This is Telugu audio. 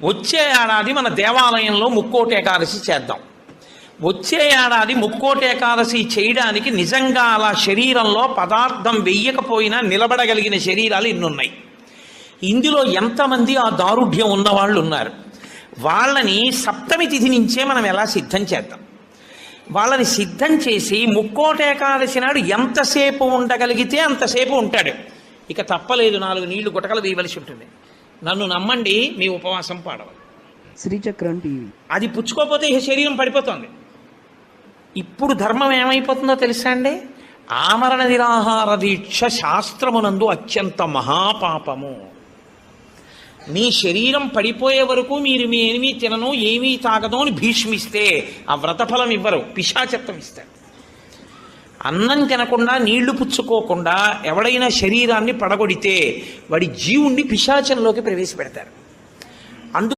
వచ్చే ఏడాది మన దేవాలయంలో ముక్కోటి ఏకాదశి చేద్దాం. వచ్చే ఏడాది ముక్కోటి ఏకాదశి చేయడానికి నిజంగా అలా శరీరంలో పదార్థం వెయ్యకపోయినా నిలబడగలిగిన శరీరాలు ఇన్నున్నాయి. ఇందులో ఎంతమంది ఆ దారుఢ్యం ఉన్నవాళ్ళు ఉన్నారు? వాళ్ళని సప్తమి తిథి నుంచే మనం ఎలా సిద్ధం చేద్దాం. వాళ్ళని సిద్ధం చేసి ముక్కోటి ఏకాదశి నాడు ఎంతసేపు ఉండగలిగితే అంతసేపు ఉంటాడు. ఇక తప్పలేదు, 4 నీళ్లు గుటకలు వేయవలసి ఉంటుంది. నన్ను నమ్మండి, మీ ఉపవాసం పాడవాలి. శ్రీచక్రం టీవీ. అది పుచ్చుకోకపోతే ఇక శరీరం పడిపోతుంది. ఇప్పుడు ధర్మం ఏమైపోతుందో తెలుసా అండి? ఆమరణ నిరాహార దీక్ష శాస్త్రమునందు అత్యంత మహాపాపము. మీ శరీరం పడిపోయే వరకు మీరు మీ ఏమీ తినను ఏమీ తాగదు అని భీష్మిస్తే ఆ వ్రతఫలం ఇవ్వరు, పిశాచత్వం ఇస్తారు. అన్నం తినకుండా నీళ్లు పుచ్చుకోకుండా ఎవడైనా శరీరాన్ని పడగొడితే వాడి జీవుణ్ణి పిశాచంలోకి ప్రవేశపెడతారు.